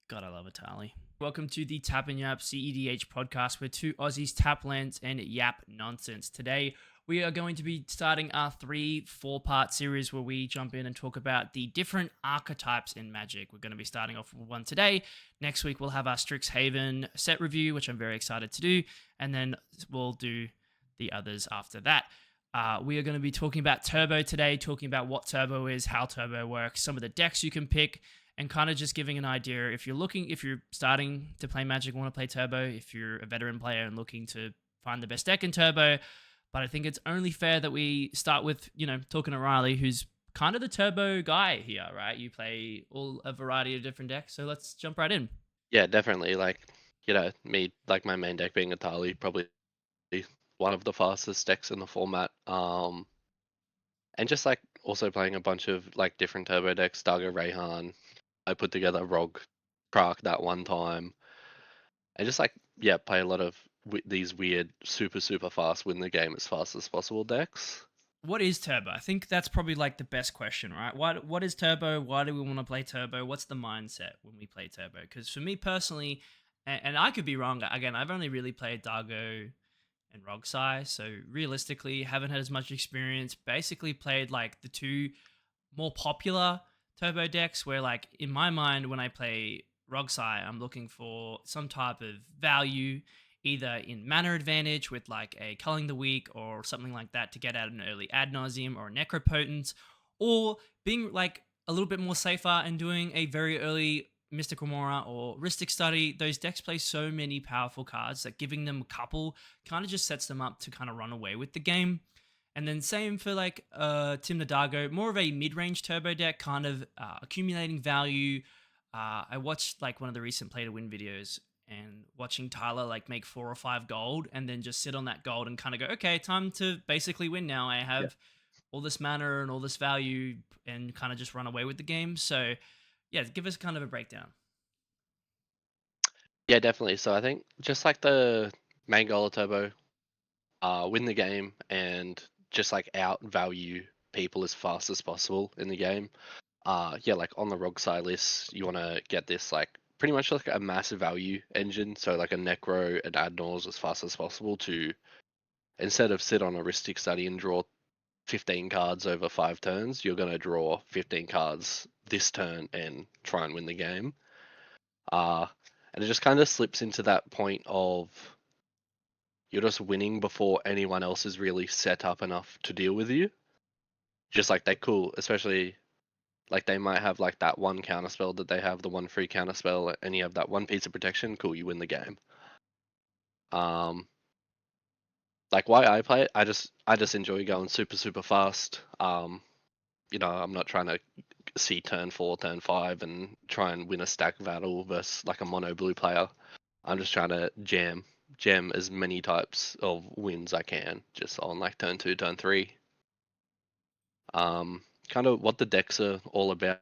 God, I love Itali. Welcome to the Tap and Yap cEDH podcast, where two Aussies tap lands and yap nonsense. Today, we are going to be starting our 3-4 part series where we jump in and talk about the different archetypes in Magic. We're going to be starting off with one today. Next week, we'll have our Strixhaven set review, which I'm very excited to do. And then we'll do the others after that. We are going to be talking about Turbo today, talking about what Turbo is, how Turbo works, some of the decks you can pick, and kind of just giving an idea if you're starting to play Magic, want to play Turbo, if you're a veteran player and looking to find the best deck in Turbo. But I think it's only fair that we start with, talking to Riley, who's kind of the Turbo guy here, right? You play a variety of different decks, so let's jump right in. Yeah, definitely. Me, my main deck being Atali, probably one of the fastest decks in the format. And just also playing a bunch of different turbo decks, Dargo Rayhan. I put together Rog Krak that one time, and just play a lot of these weird, super fast, win the game as fast as possible decks. What is Turbo? I think that's probably like the best question, right? What is Turbo? Why do we want to play Turbo? What's the mindset when we play Turbo? Because for me personally, and I could be wrong. Again, I've only really played Dargo and Rogsai, so realistically, haven't had as much experience. Basically, played like the two more popular Turbo decks. Where like in my mind, when I play Rogsai, I'm looking for some type of value, either in mana advantage with like a Culling the Weak or something like that to get out an early Ad Nauseam or a Necropotent, or being like a little bit more safer and doing a very early Mystic Remora or Rhystic Study. Those decks play so many powerful cards that giving them a couple kind of just sets them up to kind of run away with the game. And then same for like Tim Nadago, more of a mid-range turbo deck, kind of accumulating value. I watched like one of the recent play to win videos and watching Tyler like make 4 or 5 gold and then just sit on that gold and kind of go, okay, time to basically win now. I Yeah. have all this mana and all this value and kind of just run away with the game. So yeah, give us kind of a breakdown. Yeah, definitely. So I think just the main goal of Turbo, win the game and just out value people as fast as possible in the game. On the Rog side list, you want to get this pretty much like a massive value engine, so like a Necro and Adnors as fast as possible to, instead of sit on a Rhystic Study and draw 15 cards over 5 turns, you're going to draw 15 cards this turn and try and win the game. And it just kind of slips into that point of you're just winning before anyone else is really set up enough to deal with you. Just like they're cool, especially they might have that one counter spell that they have, the one free counter spell, and you have that one piece of protection. Cool, you win the game. Why I play it, I just enjoy going super fast. I'm not trying to see turn 4, turn 5, and try and win a stack battle versus a mono blue player. I'm just trying to jam as many types of wins I can just on turn 2, turn 3. Kind of what the decks are all about.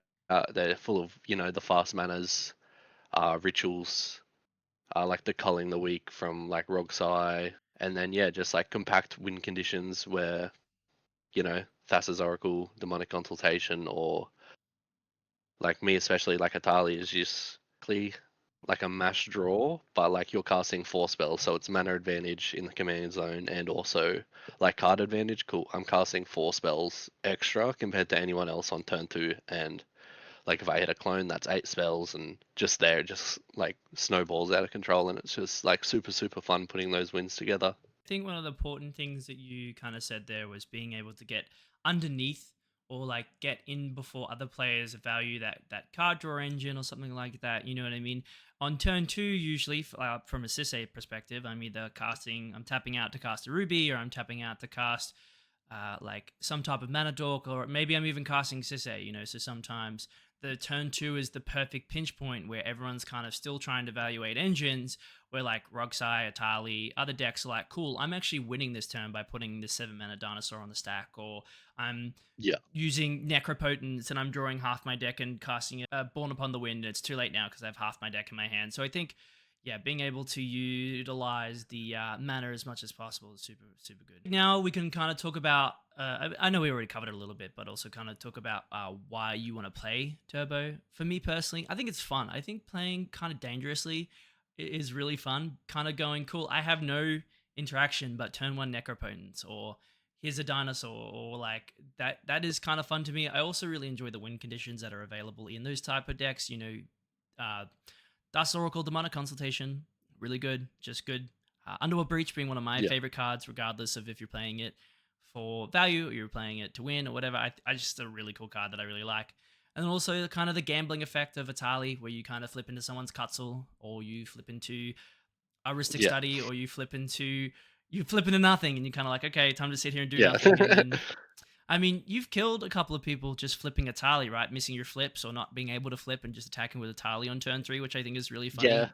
They're full of the fast manners, rituals, like the culling the weak from Rogsai, and then just compact win conditions where Thassa's Oracle, Demonic Consultation, or me especially Atali is just clear a mash draw, but you're casting 4 spells, so it's mana advantage in the command zone and also card advantage. Cool, I'm casting 4 spells extra compared to anyone else on turn 2, and if I hit a clone, that's 8 spells, and just snowballs out of control, and it's just super fun putting those wins together. I think one of the important things that you kind of said there was being able to get underneath or like get in before other players value that card draw engine or something like that. You know what I mean? On turn 2, usually from a Sisse perspective, I'm tapping out to cast a Ruby, or I'm tapping out to cast like some type of mana dork, or maybe I'm even casting Sisse. So sometimes the turn 2 is the perfect pinch point where everyone's kind of still trying to evaluate engines, where like Rogsai, Atali, other decks are like, cool, I'm actually winning this turn by putting this 7 mana dinosaur on the stack, or I'm Yeah. using Necropotence and I'm drawing half my deck and casting a Born Upon the Wind, and it's too late now because I have half my deck in my hand. So I think, yeah, being able to utilize the mana as much as possible is super good. Now we can kind of talk about I know we already covered it a little bit, but also kind of talk about why you want to play Turbo. For me personally, I think it's fun. I think playing kind of dangerously is really fun. Kind of going cool. I have no interaction but turn one necropotence or here's a dinosaur or like that. That is kind of fun to me. I also really enjoy the win conditions that are available in those type of decks. You know, uh, Dust Oracle, Demonic Consultation, really good, just good. Underworld Breach being one of my Yeah, favorite cards, regardless of if you're playing it for value or you're playing it to win or whatever. I just a really cool card that I really like. And then also kind of the gambling effect of Atali, where you kind of flip into someone's Cutzel, or you flip into a Ristic yeah, Study, or you flip into nothing, and you're kind of like, okay, time to sit here and do yeah. nothing. And then, I mean, you've killed a couple of people just flipping Atali, right? Missing your flips or not being able to flip and just attacking with Atali on turn three, which I think is really Yeah, funny.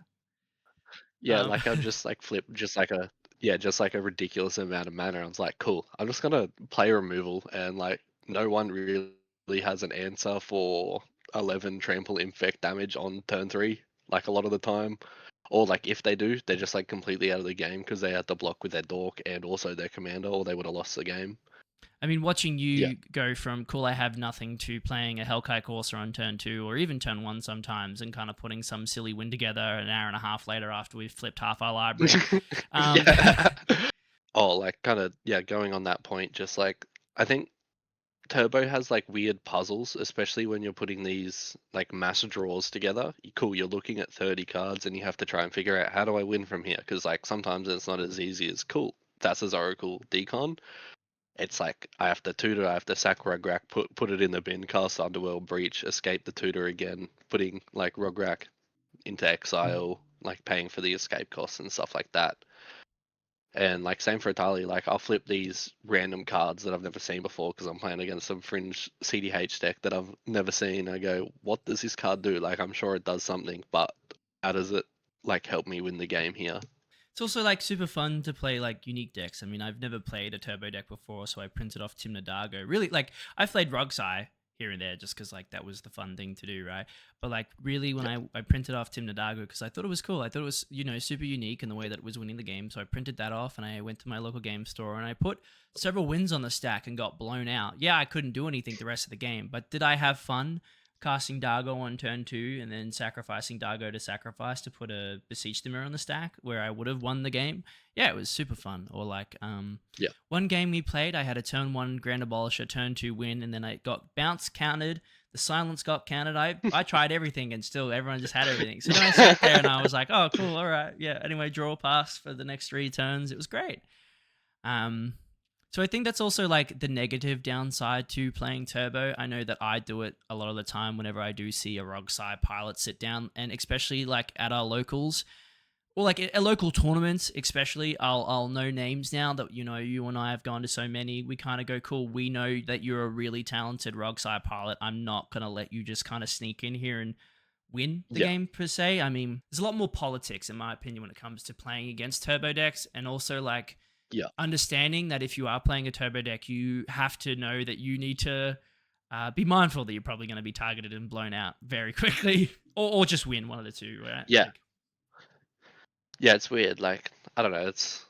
yeah, Um, like I'll just like flip just like a yeah, just like a ridiculous amount of mana. I was like, cool. I'm just gonna play removal and like no one really has an answer for 11 trample infect damage on turn 3 like a lot of the time. Or like if they do, they're just like completely out of the game because they had to block with their dork and also their commander or they would have lost the game. I mean, watching Yeah. you go from cool, I have nothing to playing a Hellkite Courser on turn two or even turn one sometimes and kind of putting some silly win together an hour and a half later after we've flipped half our library. Um, Yeah. Oh, like kind of yeah, going on that point, just like I think Turbo has like weird puzzles, especially when you're putting these like mass draws together. Cool, you're looking at 30 cards and you have to try and figure out how do I win from here? Because like sometimes it's not as easy as cool. That's as Oracle Decon. It's like I have to tutor, I have to sack Rugrak, put it in the bin, cast Underworld Breach, escape the tutor again, putting like Rugrak into exile, like paying for the escape costs and stuff like that. And like same for Italy, like I'll flip these random cards that I've never seen before because I'm playing against some fringe cEDH deck that I've never seen. I go, what does this card do? Like I'm sure it does something, but how does it like help me win the game here? It's also like super fun to play like unique decks. I mean, I've never played a turbo deck before, so I printed off Tim Nadago. Really, like I've played Rogsai here and there just because like that was the fun thing to do, right? But like really, when Yeah. I printed off Tim Nadago because I thought it was cool. I thought it was super unique in the way that it was winning the game. So I printed that off and I went to my local game store and I put several wins on the stack and got blown out. Yeah, I couldn't do anything the rest of the game, but did I have fun? Casting Dargo on turn two and then sacrificing Dargo to sacrifice to put a Beseech the Mirror on the stack where I would have won the game. Yeah, it was super fun. Or like Yeah. one game we played, I had a turn one Grand Abolisher, turn two win, and then I got bounce countered. The silence got countered. I tried everything and still everyone just had everything. So then I sat there and I was like, oh cool, all right, yeah. Anyway, draw pass for the next three turns. It was great. Um, so I think that's also like the negative downside to playing Turbo. I know that I do it a lot of the time whenever I do see a Rogsai pilot sit down, and especially like at our locals or like at local tournaments, especially. I'll know names now that you and I have gone to so many. We kind of go, cool. We know that you're a really talented Rogsai pilot. I'm not gonna let you just kind of sneak in here and win the Yeah. game per se. I mean, there's a lot more politics in my opinion when it comes to playing against turbo decks, and also like Yeah. understanding that if you are playing a turbo deck, you have to know that you need to be mindful that you're probably going to be targeted and blown out very quickly, or just win one of the two, right? Yeah. Like, Yeah, it's weird. Like I don't know, it's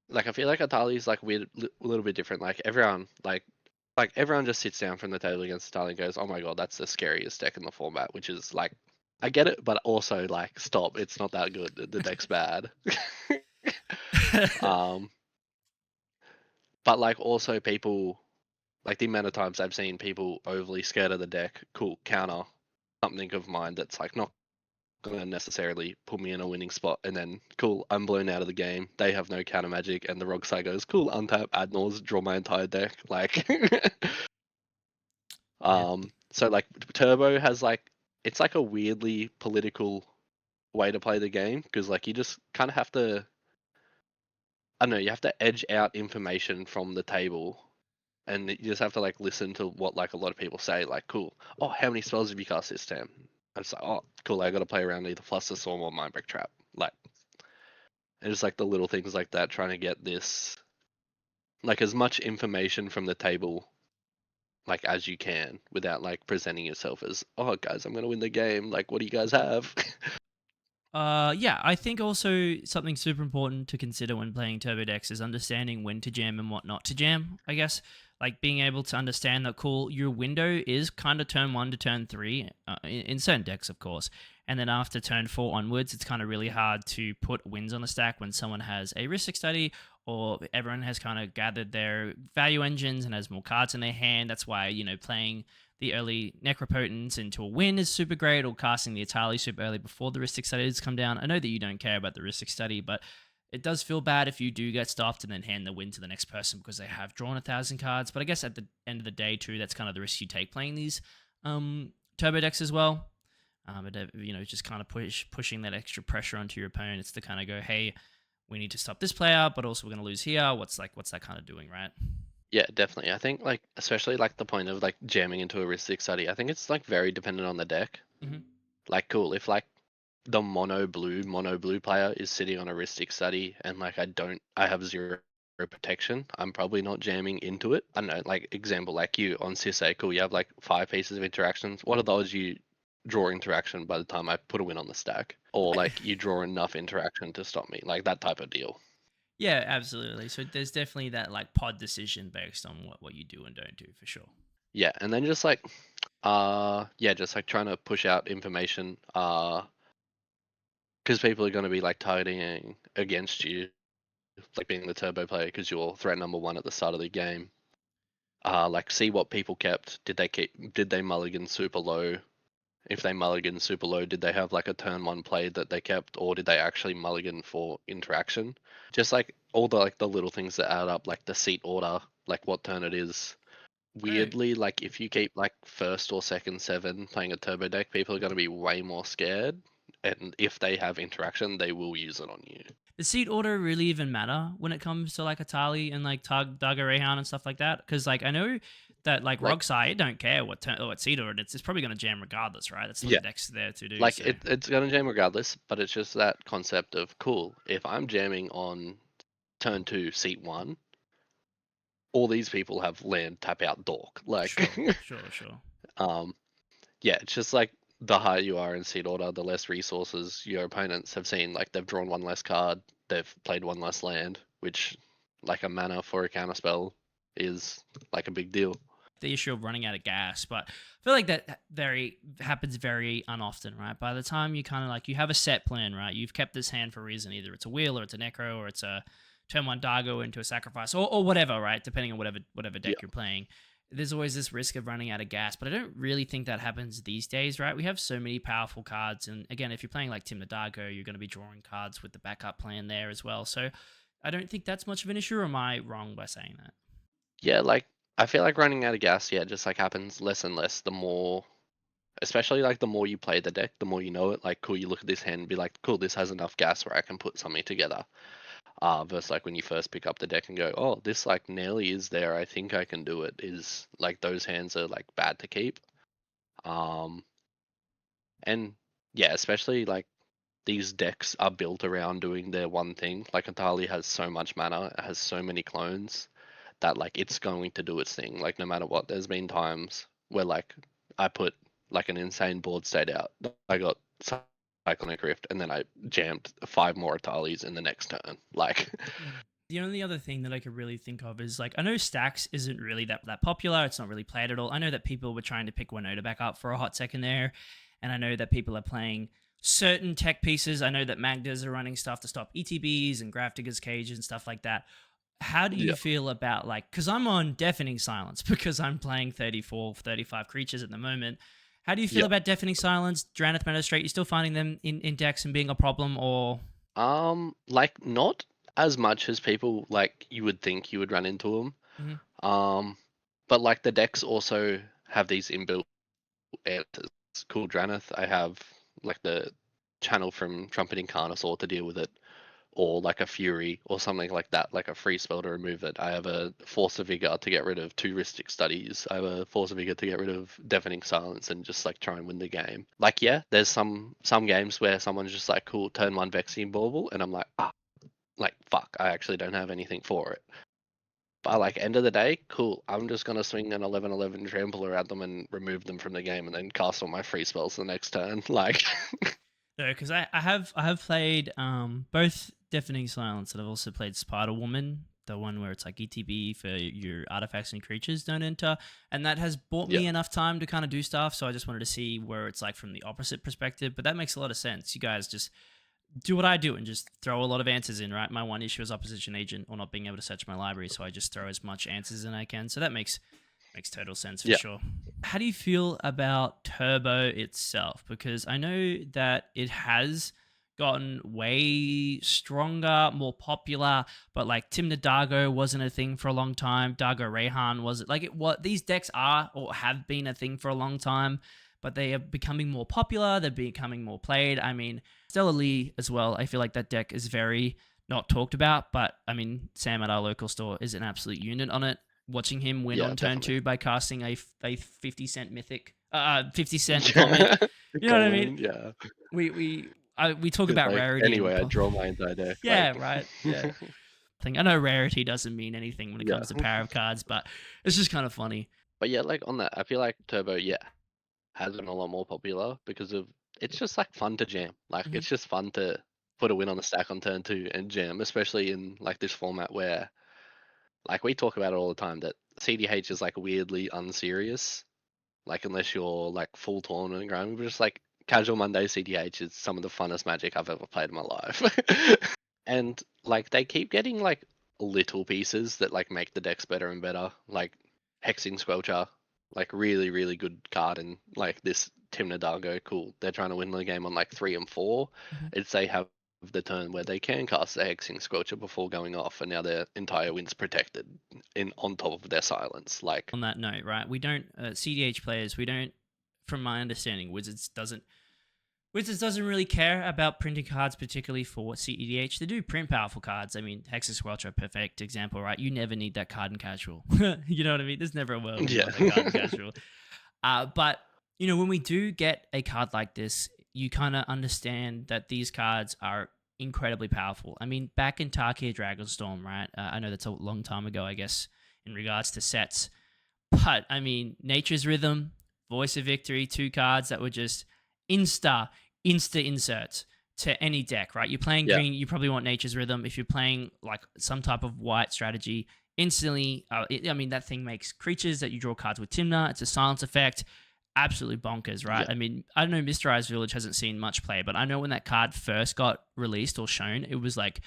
like I feel like Atali's like weird a little bit different. Like everyone just sits down from the table against Atali and goes, "Oh my god, that's the scariest deck in the format," which is like I get it, but also like stop, it's not that good. The deck's bad. um but like also people like the amount of times I've seen people overly scared of the deck, cool, counter something of mine that's like not gonna necessarily put me in a winning spot, and then cool, I'm blown out of the game. They have no counter magic, and the Rogue side goes, cool, untap, Adnors, draw my entire deck. Like, yeah, so like Turbo has like it's like a weirdly political way to play the game because like you just kind of have to, I don't know, you have to edge out information from the table. And you just have to like listen to what like a lot of people say, like, cool. Oh, how many spells have you cast this time? I'm just like, oh, cool. I got to play around either Fluster Storm or Mindbreak Trap. Like, and just like the little things like that, trying to get this like as much information from the table like as you can without like presenting yourself as, oh guys, I'm gonna win the game. Like, what do you guys have? Yeah, I think also something super important to consider when playing Turbo decks is understanding when to jam and what not to jam. I guess like being able to understand that cool, your window is kind of turn 1 to turn 3 in certain decks, of course, and then after turn 4 onwards, it's kind of really hard to put wins on a stack when someone has a Ristic Study or everyone has kind of gathered their value engines and has more cards in their hand. That's why playing the early Necropotence into a win is super great, or casting the Atali super early before the Ristic Studies come down. I know that you don't care about the Ristic Study, but it does feel bad if you do get stuffed and then hand the win to the next person because they have drawn 1,000 cards. But I guess at the end of the day, too, that's kind of the risk you take playing these turbo decks as well. Just kind of pushing that extra pressure onto your opponents to kind of go, hey, we need to stop this player, but also we're going to lose here. What's that kind of doing, right? Yeah, definitely. I think like especially like the point of like jamming into a Ristic Study. I think it's like very dependent on the deck. Mm-hmm. Like cool if like the mono blue player is sitting on a Ristic Study and like I have zero protection, I'm probably not jamming into it. I don't know, like example like you on CSA, cool, you have like 5 pieces of interactions. What are the odds you draw interaction by the time I put a win on the stack? Or like you draw enough interaction to stop me, like that type of deal. Yeah, absolutely. So there's definitely that like pod decision based on what you do and don't do for sure. Yeah, and then just like yeah, just like trying to push out information because people are going to be like targeting against you, like being the turbo player because you're threat number one at the start of the game. Like see what people kept. Did they mulligan super low? If they mulligan super low, did they have like a turn one play that they kept, or did they actually mulligan for interaction? Just like all the like the little things that add up, like the seat order, like what turn it is. Oh, Weirdly, like if you keep like first or second seven playing a turbo deck, people are going to be way more scared. And if they have interaction, they will use it on you. does seat order really even matter when it comes to like Atali and like Daga Rayhan and stuff like that? Because like I know that like Like, Rogsai don't care what seat order it's probably going to jam regardless, right? That's what yeah, the deck's there to do. like So it's going to jam regardless, but it's just that concept of cool. If I'm jamming on turn two, seat one, all these people have land tap out dork. Like, sure, sure, sure. um, yeah, it's just like the higher you are in seed order, the less resources your opponents have seen. Like they've drawn one less card, they've played one less land, which like a mana for a counter spell is like a big deal. The issue of running out of gas, but I feel like that happens very unoften, right? By the time you kind of like you have a set plan, right? You've kept this hand for a reason. Either it's a wheel or it's a necro or it's a turn one Dago into a sacrifice or whatever, right? Depending on whatever Yeah. deck you're playing. There's always this risk of running out of gas, but I don't really think that happens these days, right? We have so many powerful cards, and again, if you're playing like Tim the Dago, you're going to be drawing cards with the backup plan there as well. So I don't think that's much of an issue. Or am I wrong by saying that? Yeah, like I feel like running out of gas, yeah, just like happens less and less the more especially like the more you play the deck, the more you know it. Like cool, you look at this hand and be like, cool, this has enough gas where I can put something together. Versus like when you first pick up the deck and go, oh, this like nearly is there. I think I can do it. Is like those hands are like bad to keep. Um, and yeah, especially like these decks are built around doing their one thing. Like Atali has so much mana, it has so many clones that like it's going to do its thing. Like no matter what, there's been times where like I put like an insane board state out. I got Cyclonic Rift, and then I jammed 5 more Atalis in the next turn. Like, The only other thing that I could really think of is like I know Stacks isn't really that popular. It's not really played at all. I know that people were trying to pick Winota back up for a hot second there, and I know that people are playing certain tech pieces. I know that Magdas are running stuff to stop ETBs and Grafdigger's Cage and stuff like that. How do you yeah, feel about like because I'm on Deafening Silence because I'm playing 34, 35 creatures at the moment. How do you feel yeah. about Deafening Silence, Drannith Magistrate? You still finding them in decks and being a problem, or Like not as much as people like you would think you would run into them. Mhm. Um, but like the decks also have these inbuilt answers. Cool Drannith, I have like the channel from Trumpeting Carnosaur to deal with it, or like a Fury or something like that, like a free spell to remove it. I have a Force of Vigor to get rid of 2 Ristic Studies. I have a Force of Vigor to get rid of Deafening Silence and just like try and win the game. Like yeah, there's some games where someone's just like, cool, turn one Vexian Bauble, and I'm like, like fuck, I actually don't have anything for it. But like end of the day, cool. I'm just gonna swing an 11/11 trampler at them and remove them from the game, and then cast all my free spells the next turn. Like, No, because I have played both Deafening Silence, and I've also played Spider Woman, the one where it's like ETB for your artifacts and creatures don't enter, and that has bought Yeah, me enough time to kind of do stuff. So I just wanted to see where it's like from the opposite perspective, but that makes a lot of sense. You guys just do what I do and just throw a lot of answers in, right? My one issue is opposition agent or not being able to search my library, so I just throw as much answers in I can. So that makes total sense for yeah, sure. How do you feel about Turbo itself? Because I know that it has gotten way stronger, more popular, but like Timna Dargo wasn't a thing for a long time. Dargo Rayhan was it like it what these decks are or have been a thing for a long time, but they are becoming more popular, they're becoming more played. I mean, Stella Lee as well. I feel like that deck is very not talked about, but I mean, Sam at our local store is an absolute unit on it. Watching him win yeah, on turn definitely. two by casting a 50-cent mythic, 50-cent vomit. You know what I mean? Common, yeah. We talk It's about like, rarity and anyway, I draw my entire deck. Like, yeah, right, yeah. I know rarity doesn't mean anything when it yeah. comes to power of cards, but it's just kind of funny. But yeah, like on that, I feel like Turbo, yeah, has been a lot more popular because of it's just like fun to jam. Like Hmm. it's just fun to put a win on the stack on turn two and jam, especially in like this format where like we talk about it all the time that CDH is like weirdly unserious. Like unless you're like full tournament grind, but just like casual Monday CDH is some of the funnest Magic I've ever played in my life. And like they keep getting like little pieces that like make the decks better and better. Like Hexing Squelcher, like really, really good card, and like this Timna Dargo, cool. They're trying to win the game on like 3 and 4. Hmm. It's they have the turn where they can cast the Hexing Squelcher before going off, and now their entire win's protected in on top of their silence. Like, On that note, right? We don't CDH players. We don't, from my understanding, Wizards doesn't really care about printing cards, particularly for cEDH. They do print powerful cards. I mean, Hexus Welcher, perfect example, right? You never need that card in casual. You know what I mean? There's never a world where you yeah, want that card in casual. But when we do get a card like this, you kind of understand that these cards are incredibly powerful. I mean, back in Tarkir Dragonstorm, right? I know that's a long time ago, I guess, in regards to sets. But I mean, Nature's Rhythm, Voice of Victory, two cards that were just insta insta inserts to any deck, right? You're playing yeah, green, you probably want Nature's Rhythm. If you're playing like some type of white strategy, instantly, I mean, that thing makes creatures that you draw cards with Timna. It's a silence effect. Absolutely bonkers, right? yeah, I mean, I don't know, Mysterized Village hasn't seen much play, but I know when that card first got released or shown, it was like,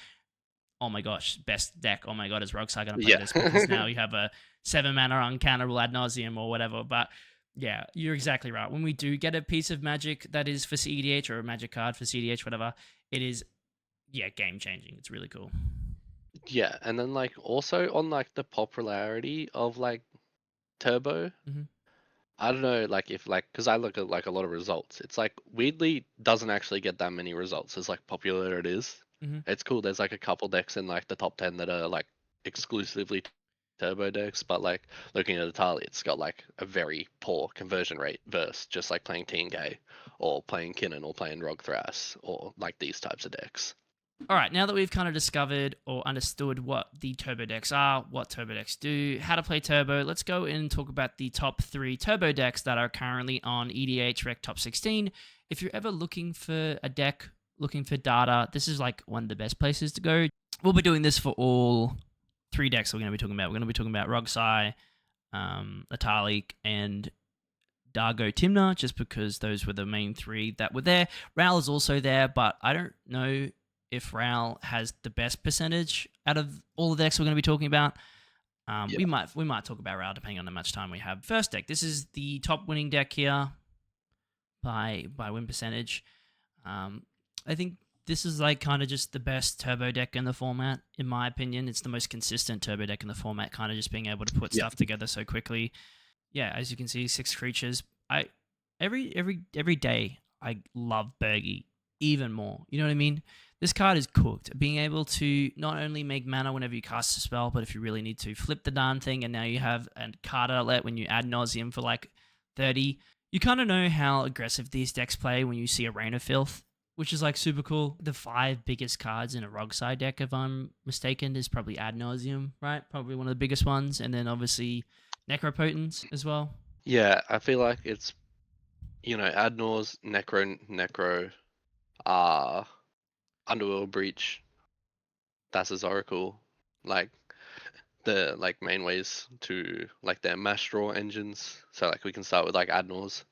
oh my gosh, best deck. Oh my god, is Roguestar going to play yeah, this? Because now you have a 7 mana uncountable ad nauseum or whatever. But yeah, you're exactly right. When we do get a piece of magic that is for cEDH or a magic card for cEDH, whatever, it is, yeah, game changing. It's really cool. yeah. And then like also on like the popularity of like Turbo, Hmm. I don't know, like if like because I look at like a lot of results, it's like weirdly doesn't actually get that many results as like popular it is. Hmm. It's cool. There's like a couple decks in like the top 10 that are like exclusively turbo decks, but like looking at Atali, it's got like a very poor conversion rate versus just like playing Gay or playing Kinnan or playing Rog Thras or like these types of decks. All right, now that we've kind of discovered or understood what the turbo decks are, what turbo decks do, how to play turbo, let's go in and talk about the top 3 turbo decks that are currently on EDH Rec Top 16. If you're ever looking for a deck, looking for data, this is like one of the best places to go. We'll be doing this for all 3 decks we're going to be talking about. We're going to be talking about Rogsai, Atalik, and Dargo Timna, just because those were the main 3 that were there. Ral is also there, but I don't know if Ral has the best percentage out of all the decks we're going to be talking about. Yeah. We might talk about Ral depending on how much time we have. First deck. This is the top winning deck here by win percentage. I think this is like kind of just the best turbo deck in the format, in my opinion. It's the most consistent turbo deck in the format, kind of just being able to put Yeah. stuff together so quickly. Yeah, as you can see, 6 creatures. I every day I love Bergie even more. You know what I mean? This card is cooked. Being able to not only make mana whenever you cast a spell, but if you really need to, flip the darn thing, and now you have a card outlet when you add Nauseum for like 30. You kind of know how aggressive these decks play when you see a Rain of Filth, which is like super cool. The 5 biggest cards in a Rogside deck, if I'm mistaken, is probably Ad Nauseum, right? Probably one of the biggest ones. And then obviously Necropotence as well. Yeah, I feel like it's Adnor's Necro, Uh Underworld Breach, that's his Oracle. Like the like main ways to like their mash draw engines. So like we can start with like Admirals.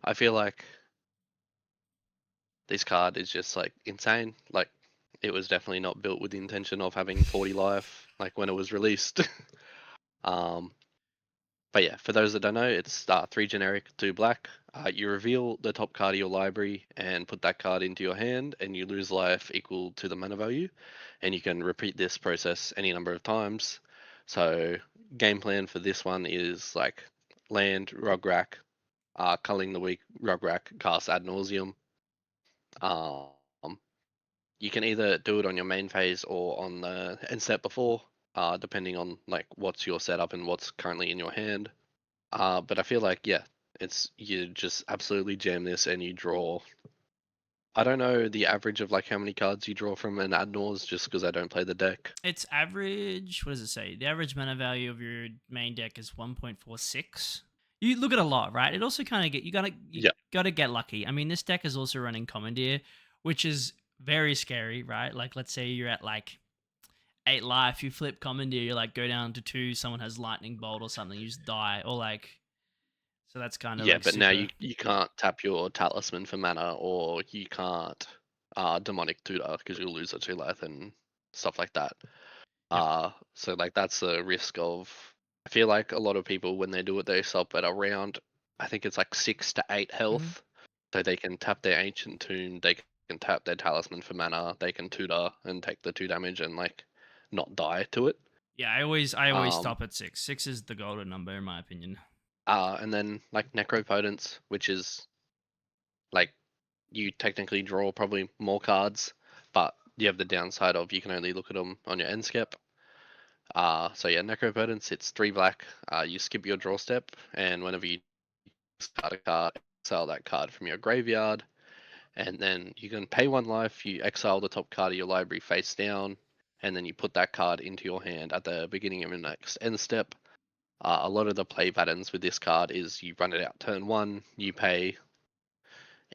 I feel like this card is just like insane. Like it was definitely not built with the intention of having 40 life like when it was released. um but yeah, for those that don't know, it's 3 generic, 2 black. You reveal the top card of your library and put that card into your hand, and you lose life equal to the mana value. And you can repeat this process any number of times. So, game plan for this one is like land, Rograk, culling the weak Rograk, cast ad nauseum. Um, you can either do it on your main phase or on the end step before, depending on like what's your setup and what's currently in your hand. But I feel like yeah, it's you just absolutely jam this and you draw. I don't know the average of like how many cards you draw from an Adnors just because I don't play the deck. It's average. What does it say? The average mana value of your main deck is 1.46. You look at a lot, right? It also kind of get you Yeah, gotta get lucky. I mean, this deck is also running Commandeer, which is very scary, right? Like, let's say you're at like 8 life, you flip Commandeer, you like go down to 2, someone has Lightning Bolt or something, you just die, or like, so that's kind of yeah, like but now super. you can't tap your Talisman for mana, or you can't Demonic Tutor because you'll lose it to life and stuff like that. Yep. So like that's the risk of. I feel like a lot of people when they do it, they stop at around. I think it's like 6 to 8 hmm health, so they can tap their Ancient Tomb, they can tap their Talisman for mana, they can tutor and take the 2 damage and like not die to it. Yeah, I always Um, stop at 6. 6 is the golden number in my opinion. and then like Necropotence, which is like you technically draw probably more cards, but you have the downside of you can only look at them on your end step. So yeah, Necropotence, it's 3 black. You skip your draw step, and whenever you discard a card, exile that card from your graveyard, and then you can pay 1 life, you exile the top card of your library face down, and then you put that card into your hand at the beginning of your next end step. A lot of the play patterns with this card is you run it out turn 1, you pay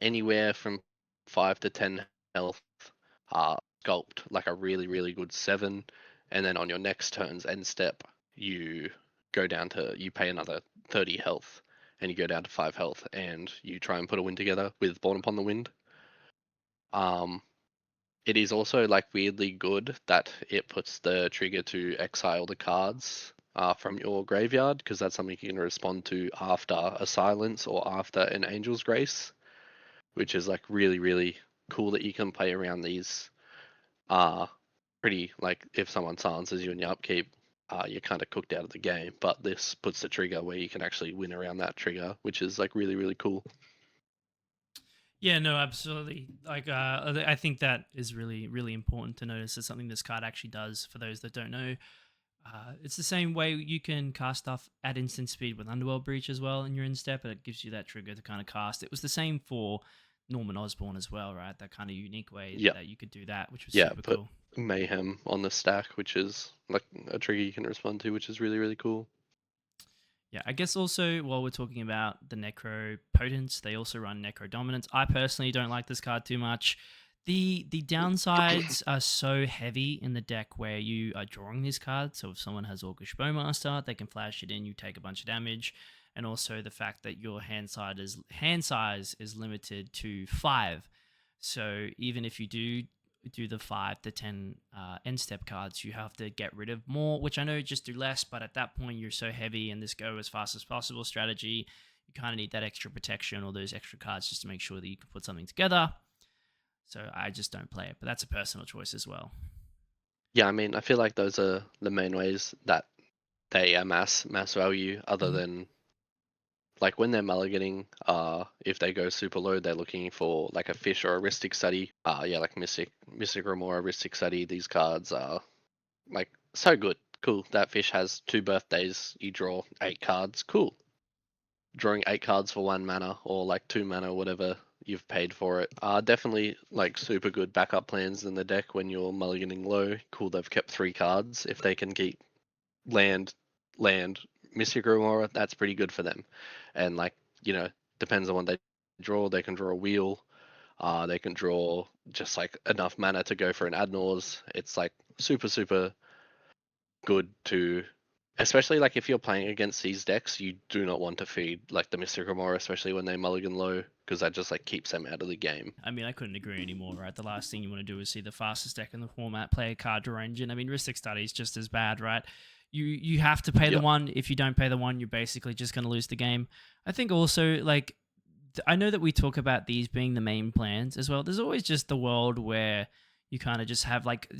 anywhere from 5 to 10 health, uh, sculpt like a really, really good 7, and then on your next turn's end step, you go down to, you pay another 30 health, and you go down to 5 health, and you try and put a win together with Born Upon the Wind. Um, it is also like weirdly good that it puts the trigger to exile the cards from your graveyard because that's something you can respond to after a silence or after an Angel's Grace, which is like really, really cool that you can play around these. Pretty like if someone silences you in your upkeep, you're kind of cooked out of the game. But this puts the trigger where you can actually win around that trigger, which is like really, really cool. Yeah, no, absolutely. Like, I think that is really, really important to notice. It's something this card actually does. For those that don't know, it's the same way you can cast stuff at instant speed with Underworld Breach as well in your instep, but it gives you that trigger to kind of cast. It was the same for Norman Osborn as well, right? That kind of unique way Yeah, that you could do that, which was yeah. super Put cool. Mayhem on the stack, which is like a trigger you can respond to, which is really, really cool. Yeah, I guess also while we're talking about the Necro Potence, they also run Necro Dominance. I personally don't like this card too much. The downsides are so heavy in the deck where you are drawing these cards. So if someone has Orcish Bowmaster, they can flash it in, you take a bunch of damage. And also the fact that your hand size is limited to 5. So even if you do the 5 to 10 end step cards, you have to get rid of more, which I know just do less, but at that point you're so heavy in this go as fast as possible strategy, you kind of need that extra protection or those extra cards just to make sure that you can put something together. So I just don't play it, but that's a personal choice as well. Yeah, I mean, I feel like those are the main ways that they mass value, other Mhm. than like when they're mulliganing, if they go super low, they're looking for like a fish or a Ristic Study. Yeah, like Mystic Remora, Ristic Study, these cards are like so good. Cool. That fish has 2 birthdays, you draw 8 cards. Cool. Drawing 8 cards for 1 mana or like 2 mana, whatever you've paid for it. Definitely like super good backup plans in the deck when you're mulliganing low. Cool, they've kept 3 cards. If they can keep land, land, Mystic Remora, that's pretty good for them. And like, you know, depends on what they draw. They can draw a wheel. They can draw just like enough mana to go for an Adnors. It's like super good to, especially like if you're playing against these decks, you do not want to feed like the Mystic Remora, especially when they mulligan low, because that just like keeps them out of the game. I mean, I couldn't agree anymore, right? The last thing you want to do is see the fastest deck in the format play a card draw engine. I mean, Ristic Study is just as bad, right? You have to pay the Yep. one. If you don't pay the one, you're basically just going to lose the game. I think also, like, I know that we talk about these being the main plans as well. There's always just the world where you kind of just have, like,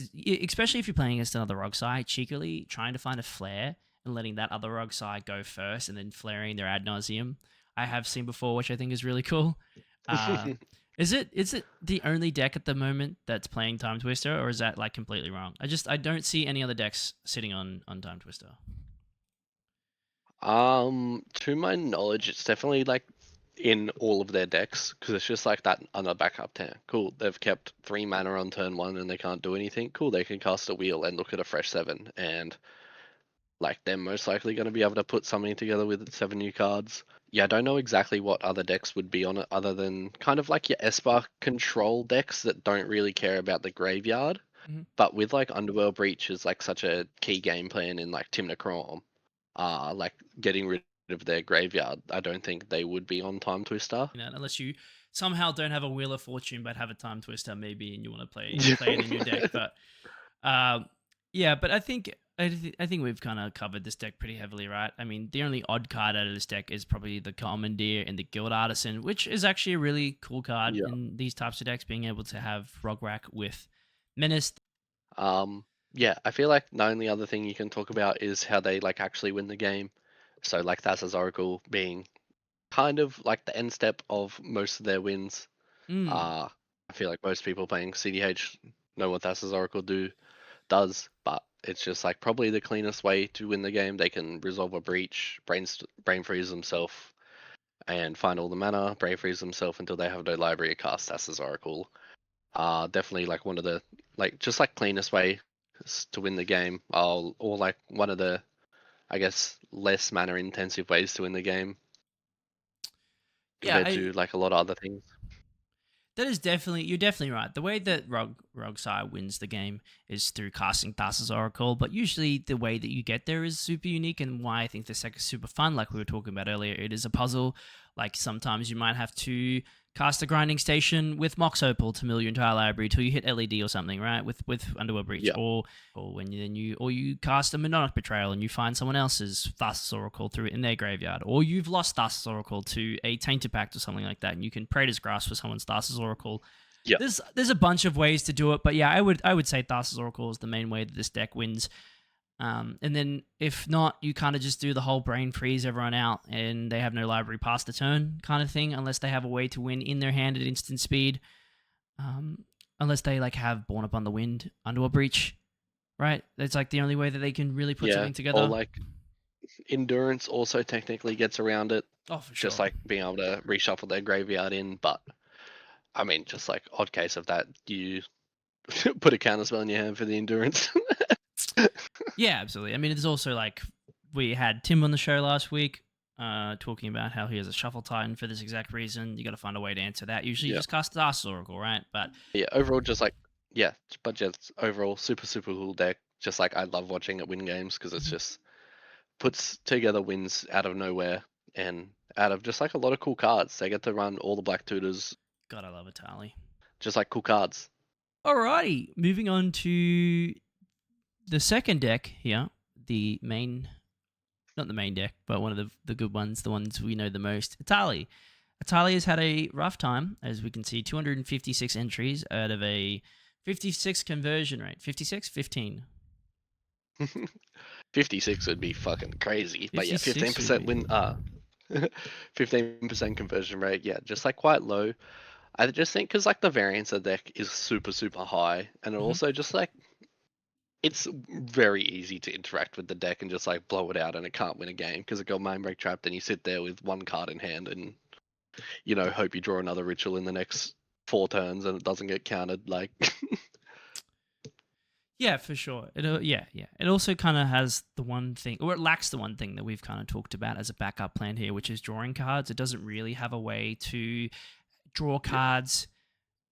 especially if you're playing against another rogue side, cheekily trying to find a flare and letting that other rogue side go first and then flaring their ad nauseum. I have seen before, which I think is really cool. Uh, is it the only deck at the moment that's playing Time Twister, or is that like completely wrong? I don't see any other decks sitting on Time Twister. To my knowledge, it's definitely like in all of their decks because it's just like that on a backup turn. Cool, they've kept 3 mana on turn 1 and they can't do anything. Cool, they can cast a wheel and look at a fresh 7, and like they're most likely going to be able to put something together with 7 new cards. Yeah, I don't know exactly what other decks would be on it other than kind of like your Esper control decks that don't really care about the graveyard. Mhm. But with like Underworld Breach is like such a key game plan in like Timna Chrome, like getting rid of their graveyard, I don't think they would be on Time Twister. You know, unless you somehow don't have a Wheel of Fortune but have a Time Twister maybe, and you want to play it in your deck. But uh, yeah, but I think we've kind of covered this deck pretty heavily, right? I mean, the only odd card out of this deck is probably the Commandeer and the Guild Artisan, which is actually a really cool card Yeah. in these types of decks, being able to have Rograk with Menace. Yeah, I feel like the only other thing you can talk about is how they like actually win the game. So like Thassa's Oracle being kind of like the end step of most of their wins. Mm. Uh, I feel like most people playing CDH know what Thassa's Oracle does, but it's just like probably the cleanest way to win the game. They can resolve a breach, brain freeze themselves, and find all the mana, brain freeze themselves until they have no library to cast Thassa's Oracle. Definitely like one of the like just like cleanest way to win the game. Or like one of the, I guess, less mana intensive ways to win the game Yeah, compared to like a lot of other things. that is definitely, you're definitely right. The way that Rogsai wins the game is through casting Thassa's Oracle, but usually the way that you get there is super unique, and why I think this deck is super fun. Like we were talking about earlier, it is a puzzle. Like sometimes you might have to cast a grinding station with Mox Opal to mill your entire library till you hit LED or something, right? With Underworld Breach, Yeah, or when you cast a Monarch Betrayal and you find someone else's Thassa's Oracle through in their graveyard, or you've lost Thassa's Oracle to a Tainted Pact or something like that, and you can Praetor's Grasp for someone's Thassa's Oracle. yeah, There's a bunch of ways to do it, but yeah, I would say Thassa's Oracle is the main way that this deck wins. And then if not, you kind of just do the whole brain freeze everyone out, and they have no library past the turn kind of thing, unless they have a way to win in their hand at instant speed. Um, Unless they like have Born Upon the Wind, Underworld Breach, right? That's like the only way that they can really put yeah. something Or together. like endurance also technically gets around it, Oh, for just sure. like being able to reshuffle their graveyard in. But I mean, just like odd case of that, you put a counter spell in your hand for the endurance. Yeah, absolutely. I mean, there's also like we had Tim on the show last week, talking about how he has a Shuffle Titan for this exact reason. You got to find a way to answer that. Usually, you Yeah, just cast the Thassa's Oracle, right? But yeah. Overall, just like yeah, but just overall super cool deck. Just like I love watching it win games because it's Mhm. just puts together wins out of nowhere and out of just like a lot of cool cards. They get to run all the black tutors, God, I love Itali. just like cool cards. Alrighty, moving on to the second deck here, the main, not the main deck, but one of the good ones, the ones we know the most, Itali. Itali has had a rough time, as we can see, 256 entries out of a 56 conversion rate. 56? 15. 56 would be fucking crazy. But yeah, 56 would 15% be. win 15% conversion rate, yeah, just like quite low. I just think because like the variance of the deck is super high, and it Mhm. also just like it's very easy to interact with the deck and just like blow it out, and it can't win a game because it got mind break trapped, and you sit there with one card in hand and hope you draw another ritual in the next 4 turns and it doesn't get countered. Like Yeah, for sure. Yeah. It also kind of has the one thing, or it lacks the one thing that we've kind of talked about as a backup plan here, which is drawing cards. It doesn't really have a way to draw yeah, cards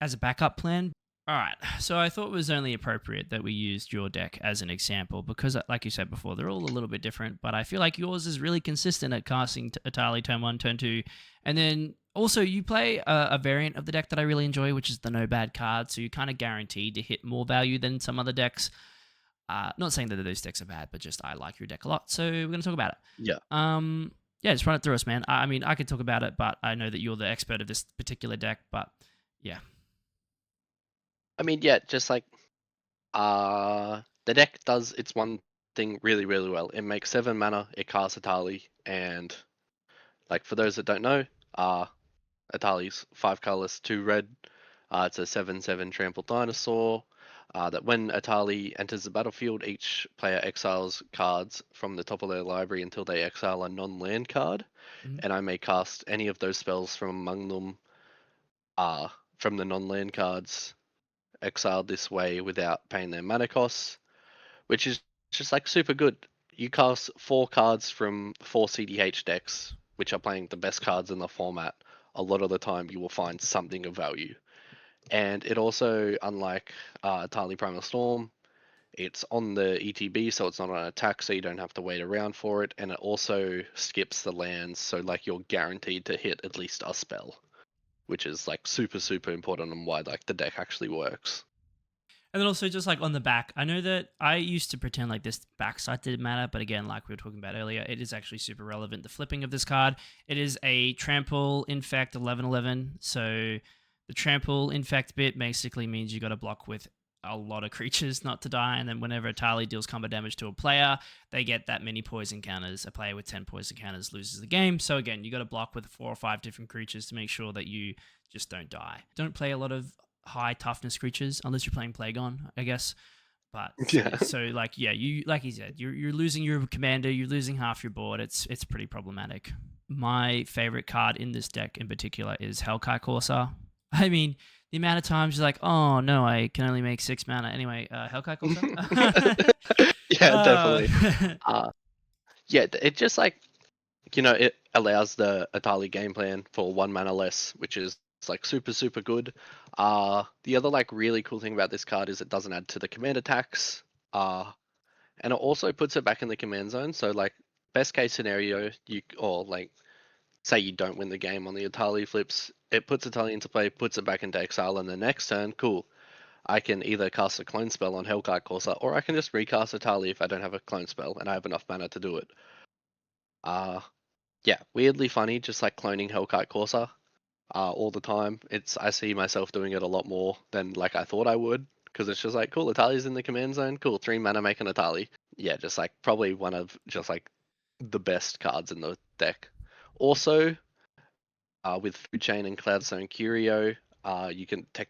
as a backup plan. All right. So I thought it was only appropriate that we used your deck as an example because, like you said before, they're all a little bit different. But I feel like yours is really consistent at casting Atali turn one, turn two. And then also, you play a variant of the deck that I really enjoy, which is the no bad card. So you're kind of guaranteed to hit more value than some other decks. Not saying that those decks are bad, but just I like your deck a lot. So we're going to talk about it. Yeah. Yeah, just run it through us, man. I mean, I could talk about it, but I know that you're the expert of this particular deck. But yeah. I mean, yeah, just like the deck does its one thing really, really well. It makes 7 mana, it casts Atali, and like for those that don't know, Atali's 5 colorless, 2 red. It's a 7/7 trample dinosaur. That when Atali enters the battlefield, each player exiles cards from the top of their library until they exile a non-land card, Mhm. and I may cast any of those spells from among them from the non-land cards exiled this way without paying their mana costs, which is just like super good. You cast 4 cards from 4 cEDH decks, which are playing the best cards in the format. A lot of the time, you will find something of value. And it also, unlike Atali Primal Storm, it's on the ETB, so it's not an attack, so you don't have to wait around for it. And it also skips the lands, so like you're guaranteed to hit at least a spell, which is like super, super important and why like the deck actually works. And then also just like on the back, I know that I used to pretend like this backside didn't matter, but again, like we were talking about earlier, it is actually super relevant. The flipping of this card, it is a trample infect 11/11. So the trample infect bit basically means you got to block with a lot of creatures not to die, and then whenever a Tali deals combat damage to a player, they get that many poison counters. A player with 10 poison counters loses the game. So again, you got to block with 4 or 5 different creatures to make sure that you just don't die. Don't play a lot of high toughness creatures unless you're playing Plagon, I guess. But Yeah. so like yeah, you like you said, you're losing your commander, you're losing half your board. It's pretty problematic. My favorite card in this deck in particular is Hellkite Corsair. I mean, the amount of times you're like, oh no, I can only make 6 mana. Anyway, Hellkite Corsair. Yeah, uh, definitely. Uh, yeah, it just like it allows the Atali game plan for 1 mana less, which is like super, super good. The other like really cool thing about this card is it doesn't add to the command attacks. And it also puts it back in the command zone. So like best case scenario, you or like say you don't win the game on the Atali flips, it puts Atali into play, puts it back into exile, and the next turn, cool. I can either cast a clone spell on Hellkite Corsair, or I can just recast Atali if I don't have a clone spell and I have enough mana to do it. Uh yeah, weirdly funny, just like cloning Hellkite Corsair all the time. I see myself doing it a lot more than like I thought I would, because it's just like cool, Atali's in the command zone, cool, 3 mana make an Atali. Yeah, just like probably one of just like the best cards in the deck. Also, with Food Chain and Cloudstone Curio, you can tech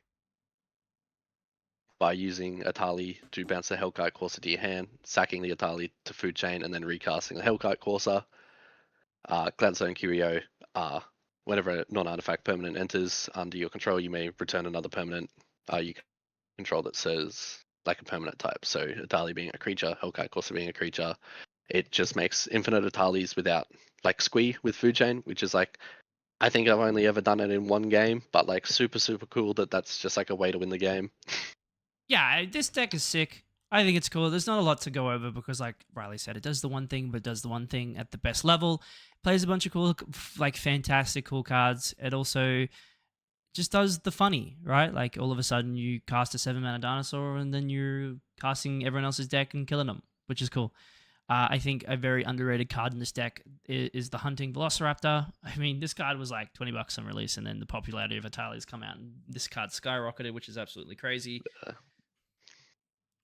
by using Atali to bounce the Hellkite Corsair to your hand, sacking the Atali to Food Chain, and then recasting the Hellkite Corsair. Gladstone Curio, whenever a non-artifact permanent enters under your control, you may return another permanent you control that says like a permanent type. So Atali being a creature, Hellkite Corsair being a creature, it just makes infinite Atalis without like Squee with Food Chain, which is like I think I've only ever done it in one game, but like super super cool that that's just like a way to win the game. yeah, this deck is sick. I think it's cool. There's not a lot to go over because, like Riley said, it does the one thing, but does the one thing at the best level. Plays a bunch of cool, like fantastic, cool cards. It also just does the funny, right? Like all of a sudden you cast a 7 mana dinosaur and then you're casting everyone else's deck and killing them, which is cool. I think a very underrated card in this deck is the Hunting Velociraptor. I mean, this card was like $20 on release, and then the popularity of Atali's come out, and this card skyrocketed, which is absolutely crazy.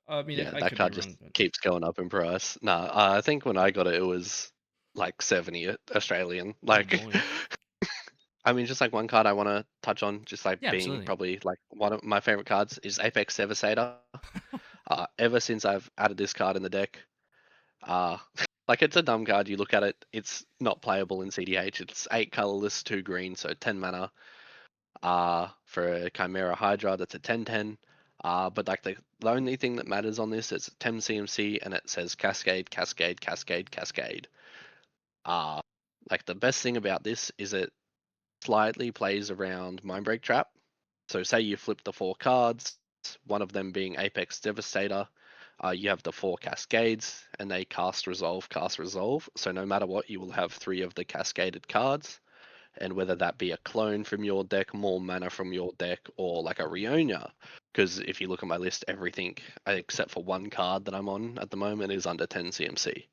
I mean, Yeah, I that could be card just wrong, but keeps going up in price. Nah, I think when I got it, it was like 70 Australian. oh Like, boy, I mean, just like one card I want to touch on, just like yeah, being absolutely. probably like one of my favorite cards is Apex Devastator. Ever since I've added this card in the deck, uh, like it's a dumb card. You look at it, it's not playable in cEDH. It's 8 colorless, 2 green, so 10 mana. For a Chimera Hydra, that's a 10/10. But like the only thing that matters on this is Tem CMC and it says Cascade, Cascade, Cascade, Cascade. Uh, like the best thing about this is it slightly plays around Mindbreak Trap. So say you flip the 4 cards, one of them being Apex Devastator. You have the 4 Cascades, and they cast Resolve, cast Resolve. So no matter what, you will have 3 of the cascaded cards, and whether that be a clone from your deck, more mana from your deck, or like a Rionia. Because if you look at my list, everything except for 1 card that I'm on at the moment is under 10 CMC.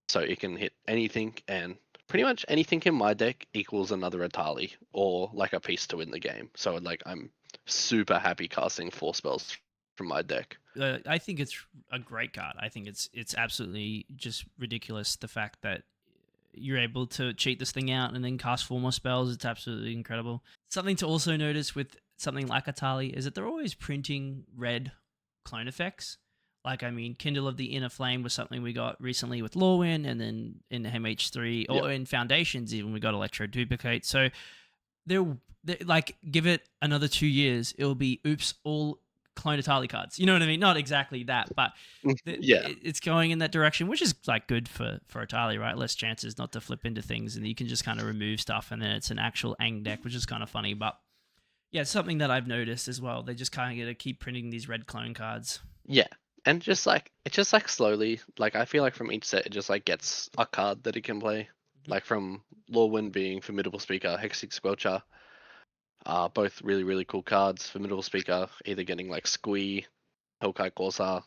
So it can hit anything, and pretty much anything in my deck equals another Atali or like a piece to win the game. So like I'm super happy casting 4 spells from my deck. I think it's a great card. I think it's absolutely just ridiculous the fact that you're able to cheat this thing out and then cast 4 more spells. It's absolutely incredible. Something to also notice with something like Atali is that they're always printing red clone effects. Like, I mean, Kindle of the Inner Flame was something we got recently with Lorwyn, and then in MH3 Yep. or in Foundations even we got Electro Duplicate. So they're like, give it another 2 years, it'll be oops, all clone Atali cards. You know what I mean? Not exactly that, but Yeah. it's going in that direction, which is like good for Atali, right? Less chances not to flip into things, and you can just kind of remove stuff, and then it's an actual Ang deck, which is kind of funny. But yeah, it's something that I've noticed as well. They just kind of get to keep printing these red clone cards. Yeah. And just like it just like slowly, like I feel like from each set it just like gets a card that it can play. Mhm. Like from Lorwyn being Formidable Speaker, Hexic Squelcher, both really, really cool cards. Formidable Speaker, either getting like Squee, Hellkite Corsair,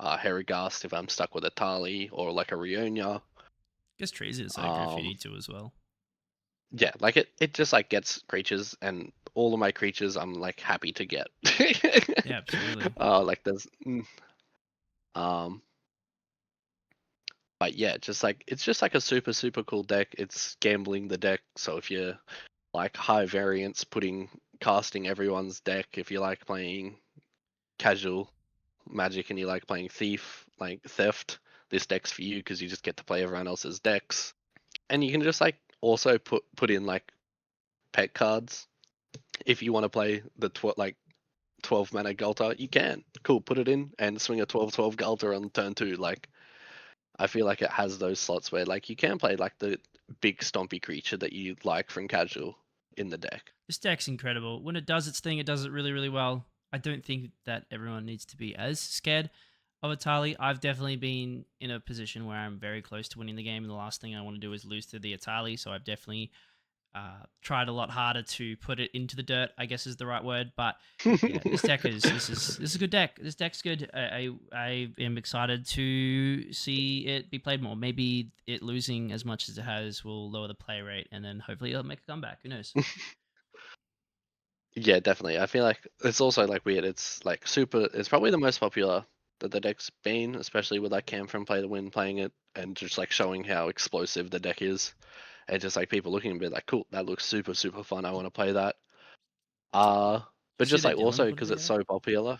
Herigast if I'm stuck with a Tali, or like a Rionia. Guess Trees is ogre if you Um, need to as well. yeah, like it just like gets creatures, and all of my creatures I'm like happy to get. Yeah, absolutely. Like there's, um, but yeah, just like it's just like a super, super cool deck. It's gambling the deck, so if you're like high variance, casting everyone's deck, if you like playing casual Magic and you like playing Thief, like Theft, this deck's for you because you just get to play everyone else's decks. And you can just like also put in like pet cards if you want to play the 12 mana Gulter, you can. Cool, put it in and swing a 12/12 Gulter on turn 2. Like I feel like it has those slots where like you can play like the big stompy creature that you like from casual in the deck. This deck's incredible. When it does its thing, it does it really, really well. I don't think that everyone needs to be as scared of Atali. I've definitely been in a position where I'm very close to winning the game, and the last thing I want to do is lose to the Atali. So I've definitely tried a lot harder to put it into the dirt, I guess is the right word. But yeah, this is a good deck. This deck's good. I am excited to see it be played more. Maybe it losing as much as it has will lower the play rate, and then hopefully it'll make a comeback. Who knows? Yeah, definitely. I feel like it's also like weird. It's like super. It's probably the most popular that the deck's been, especially with like Cam from Play to Win playing it and just like showing how explosive the deck is, and just like people looking and be like, "Cool, that looks super super fun. I want to play that." Uh, You but see just like that Dylan also put it because it's together? so popular.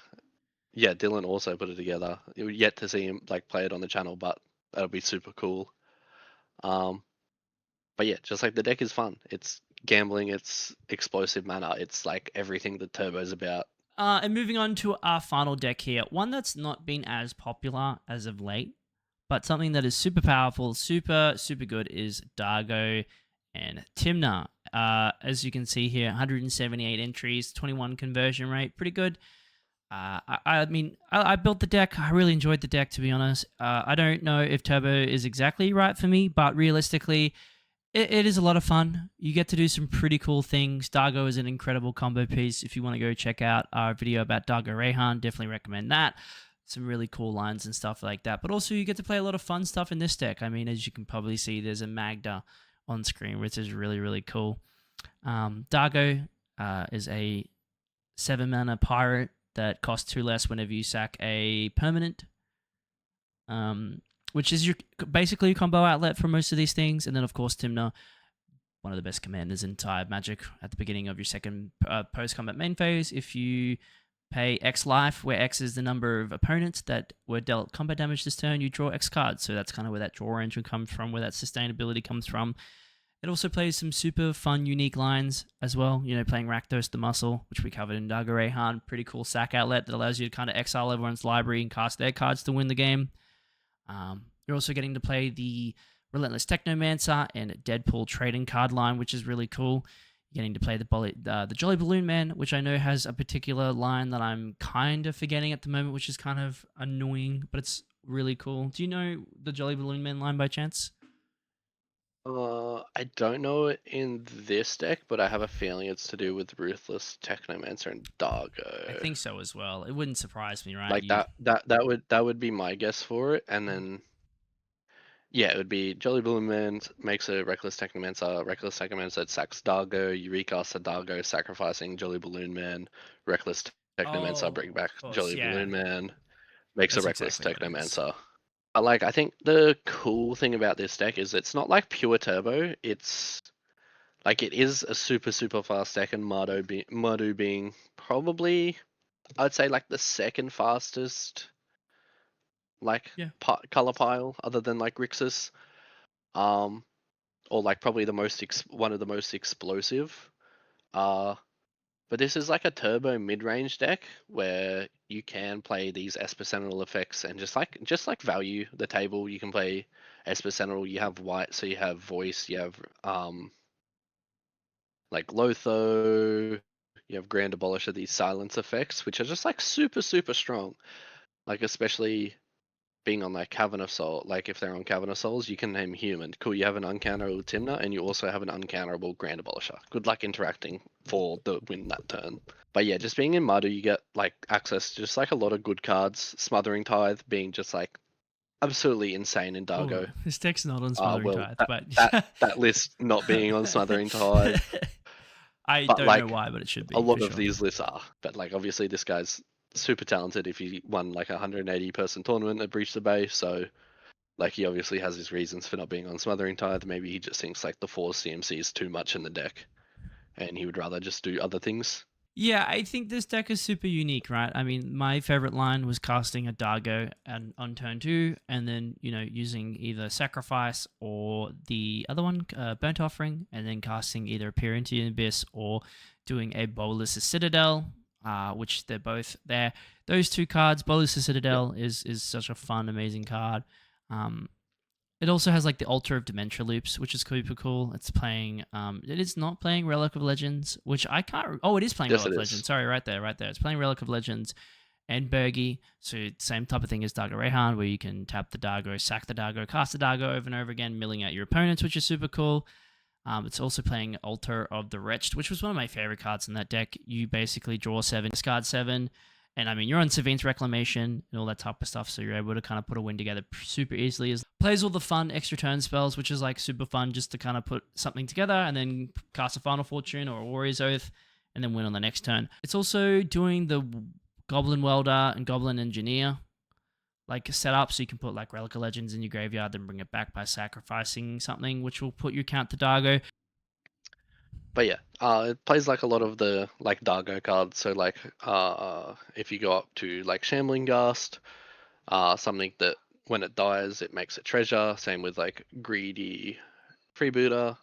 Yeah, Dylan also put it together. You're yet to see him like play it on the channel, but that'll be super cool. Um, but yeah, just like the deck is fun. It's gambling. It's explosive mana. It's like everything that Turbo's about. And moving on to our final deck here, one that's not been as popular as of late, but something that is super powerful, super, super good is Dargo and Timna. As you can see here, 178 entries, 21 conversion rate, pretty good. I mean, I built the deck. I really enjoyed the deck, to be honest. I don't know if Turbo is exactly right for me, but realistically, it is a lot of fun. You get to do some pretty cool things. Dargo is an incredible combo piece. If you want to go check out our video about Dargo Rayhan, definitely recommend that. Some really cool lines and stuff like that. But also, you get to play a lot of fun stuff in this deck. I mean, as you can probably see, there's a Magda on screen, which is really, really cool. Dargo is a 7 mana pirate that costs 2 less whenever you sack a permanent. Which is your basically a combo outlet for most of these things. And then, of course, Timna, one of the best commanders in entire Magic at the beginning of your second post-combat main phase. If you pay X life, where X is the number of opponents that were dealt combat damage this turn, you draw X cards. So that's kind of where that draw engine comes from, where that sustainability comes from. It also plays some super fun, unique lines as well. You know, playing Rakdos the Muscle, which we covered in Dargo Rayhan. Pretty cool sack outlet that allows you to kind of exile everyone's library and cast their cards to win the game. You're also getting to play the Relentless Technomancer and Deadpool trading card line, which is really cool. getting to play the Jolly Balloon Man, which I know has a particular line that I'm kind of forgetting at the moment, which is kind of annoying, but it's really cool. Do you know the Jolly Balloon Man line by chance? I don't know it in this deck, but I have a feeling it's to do with Ruthless, Technomancer, and I Dargo. think so as well. It wouldn't surprise me, right? Like You that would be my guess for it, and then yeah, it would be Jolly Balloon Man makes a Reckless Technomancer. Reckless Technomancer sacks Dargo. You recast the Dargo, sacrificing Jolly Balloon Man. Reckless Technomancer Oh, bring back of course, Jolly yeah. Balloon Man. Makes a That's Reckless exactly what it is. Technomancer. Like I think the cool thing about this deck is it's not like pure turbo. It's like it is a super fast deck, and Mardu being probably I'd say like the second fastest like Yeah. color pile other than like Grixis. Um, or like probably the one of the most explosive. Uh, but this is like a turbo mid-range deck where you can play these Esper Sentinel effects and just like value the table. You can play Esper Sentinel. You have white, so you have voice. You have like Lotho. You have Grand Abolisher. These silence effects, which are just like super strong. Like especially being on like Cavern of Soul, like if they're on Cavern of Souls, you can name human. Cool, you have an uncounterable Timna, and you also have an uncounterable Grand Abolisher. Good luck interacting for the win that turn. But yeah, just being in Mardu, you get like access to just like a lot of good cards. Smothering Tithe being just like absolutely insane in Oh, Dargo. this deck's not on Smothering Well, Tithe, that but that list not being on Smothering Tithe, I but don't know like why, but it should a be for lot of sure. these lists are. But like obviously this guy's super talented if he won like a 180 person tournament at Breach the Bay, so like he obviously has his reasons for not being on Smothering Tithe. Maybe he just thinks like the 4 CMC is too much in the deck, and he would rather just do other things. Yeah, I think this deck is super unique, right? I mean, my favorite line was casting a Dargo and on turn 2, and then using either Sacrifice or the other one, Burnt Offering, and then casting either Peer into the Abyss or doing a Bolas Citadel, which they're both there. Those two cards, Bolas Yep. Citadel is such a fun, amazing card. Um, It also has like the Altar of Dementia loops, which is super cool. It's playing. It is not playing Relic of Legends, which I can't. Oh, it is playing Yes, Relic it of is. Legends. Sorry, right there, right there. It's playing Relic of Legends and Bergie. So same type of thing as Dargo Rehan, where you can tap the Dargo, sack the Dargo, cast the Dargo over and over again, milling out your opponents, which is super cool. It's also playing Altar of the Wretched, which was one of my favorite cards in that deck. You basically draw 7, discard 7, and I mean, you're on Savine's Reclamation and all that type of stuff, so you're able to kind of put a win together super easily. It plays all the fun extra turn spells, which is like super fun just to kind of put something together and then cast a Final Fortune or a Warrior's Oath and then win on the next turn. It's also doing the Goblin Welder and Goblin Engineer like set up so you can put like Relic of Legends in your graveyard, then bring it back by sacrificing something, which will put your count to Dargo. But yeah, it plays like a lot of the like Dargo cards. So like, if you go up to like Shambling Ghast, something that when it dies it makes a treasure. Same with like Greedy Freebooter,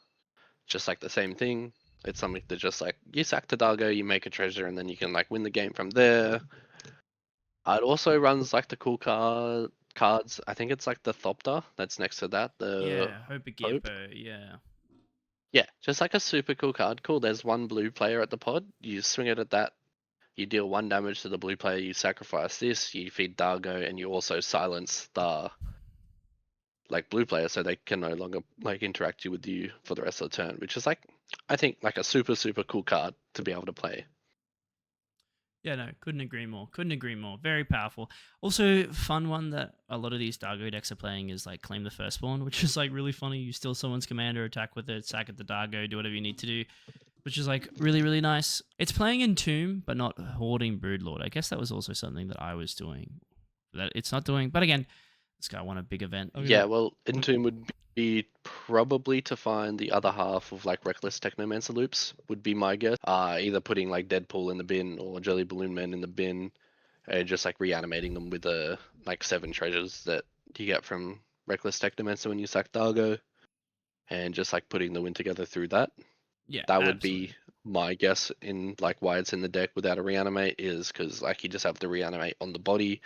just like the same thing. It's something that just like you sack to Dargo, you make a treasure, and then you can like win the game from there. It also runs like the cool cards. I think it's like the Thopter that's next to that. The Yeah, Hope Hope. yeah. Yeah, just like a super cool card. Cool. There's one blue player at the pod. You swing it at that. You deal 1 damage to the blue player. You sacrifice this. You feed Dargo, and you also silence the like blue player, so they can no longer like interact with you for the rest of the turn. Which is like, I think like a super cool card to be able to play. Yeah, no, couldn't agree more. Couldn't agree more. Very powerful. Also, fun one that a lot of these Dargo decks are playing is like Claim the Firstborn, which is like really funny. You steal someone's commander, attack with it, sack at the Dargo, do whatever you need to do, which is like really nice. It's playing Entomb, but not hoarding Broodlord. I guess that was also something that I was doing that it's not doing. But again, this guy won a big event. Yeah, well, Entomb would be probably to find the other half of like Reckless Technomancer loops would be my guess. Either putting like Deadpool in the bin or Jelly Balloon Man in the bin, and just like reanimating them with the like 7 treasures that you get from Reckless Technomancer when you sack Dargo, and just like putting the win together through that. Yeah, That would be absolutely. my guess in like why it's in the deck without a reanimate is because like you just have to reanimate on the body,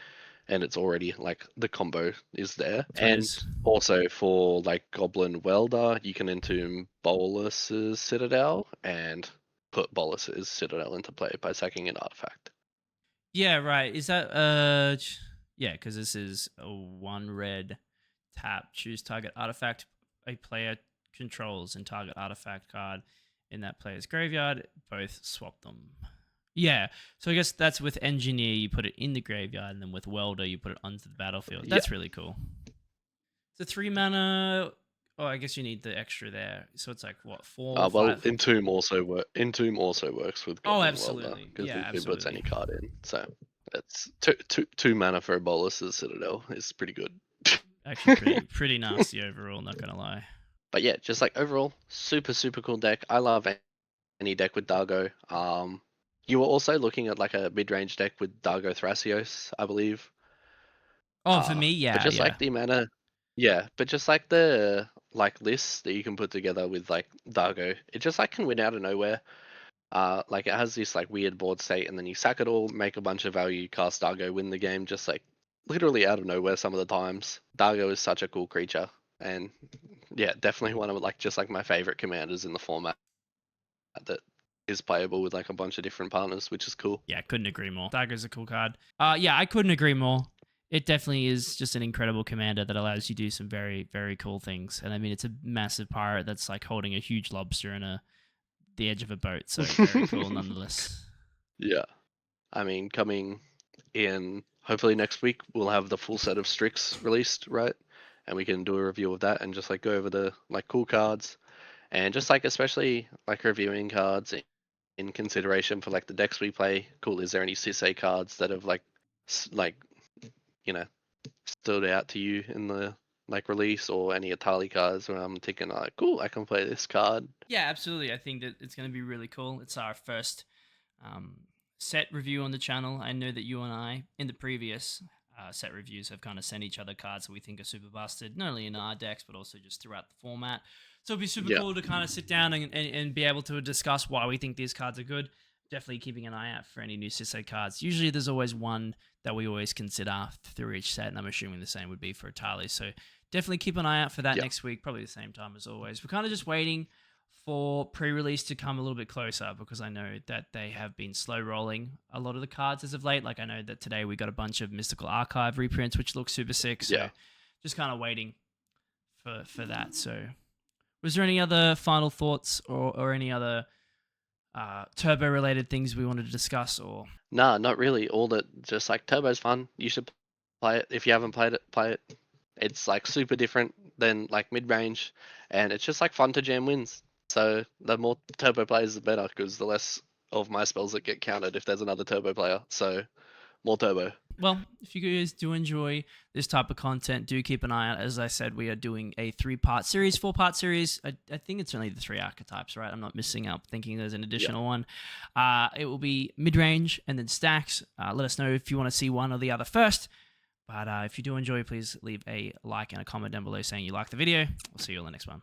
and it's already like the combo is there. That's what it And is. also for like Goblin Welder, you can entomb Bolus's Citadel and put Bolus's Citadel into play by sacking an artifact. Yeah, right. Is that yeah, because this is a 1 red tap. Choose target artifact a player controls and target artifact card in that player's graveyard. Both swap them. Yeah, so I guess that's with engineer you put it in the graveyard, and then with welder you put it onto the battlefield. Yeah. That's really cool. It's a 3 mana. Oh, I guess you need the extra there. So it's like what, 4 or Well, 5? Entomb also works with Oh, Goblin Welder absolutely. because Yeah, it puts any absolutely. card in. So it's two mana for a Bolus's Citadel is pretty good. Actually, pretty nasty overall. Not gonna lie. But yeah, just like overall, super cool deck. I love any deck with Dargo. You were also looking at like a mid-range deck with Dargo Thrasios, I believe. Oh, for me, But yeah, just yeah. like the mana, yeah, but just like the like lists that you can put together with like Dargo, it just like can win out of nowhere. Like it has this like weird board state, and then you sack it all, make a bunch of value, cast Dargo, win the game, just like literally out of nowhere some of the times. Dargo is such a cool creature, and yeah, definitely one of like just like my favorite commanders in the format that is playable with like a bunch of different partners, which is cool. Yeah, couldn't agree more. Dagger's a cool card. Yeah, I couldn't agree more. It definitely is just an incredible commander that allows you to do some very, very cool things. And I mean, it's a massive pirate that's like holding a huge lobster in the edge of a boat. So very cool nonetheless. Yeah, I mean, coming in hopefully next week we'll have the full set of Strix released, right? And we can do a review of that and just like go over the like cool cards and just like especially like reviewing cards in consideration for like the decks we play. Cool, is there any CISA cards that have like like you know stood out to you in the like release, or any Atali cards where I'm thinking like, cool, I can play this card. Yeah, absolutely. I think that it's going to be really cool. It's our first um, set review on the channel. I know that you and I, in the previous set reviews, have kind of sent each other cards that we think are super busted, not only in our decks, but also just throughout the format. So it'd be super Yeah, cool to kind of sit down and be able to discuss why we think these cards are good. Definitely keeping an eye out for any new CISO cards. Usually there's always one that we always consider through each set, and I'm assuming the same would be for Atali. So definitely keep an eye out for that yeah, next week, probably the same time as always. We're kind of just waiting for pre-release to come a little bit closer, because I know that they have been slow rolling a lot of the cards as of late. Like I know that today we got a bunch of Mystical Archive reprints, which look super sick. So yeah. just kind of waiting for that. So was there any other final thoughts or any other turbo related things we wanted to discuss? Or Nah, not really. All that, just like Turbo's fun. You should play it. If you haven't played it, play it. It's like super different than like mid range, and it's just like fun to jam wins. So the more Turbo players, the better, because the less of my spells that get counted if there's another Turbo player. So more Turbo. well, if you guys do enjoy this type of content, do keep an eye out. As I said, we are doing a 3-part series, 4-part series. I think it's only the 3 archetypes, right? I'm not missing out thinking there's an additional one. It will be mid-range and then stacks. Let us know if you want to see one or the other first. But if you do enjoy, please leave a like and a comment down below saying you like the video. We'll see you on the next one.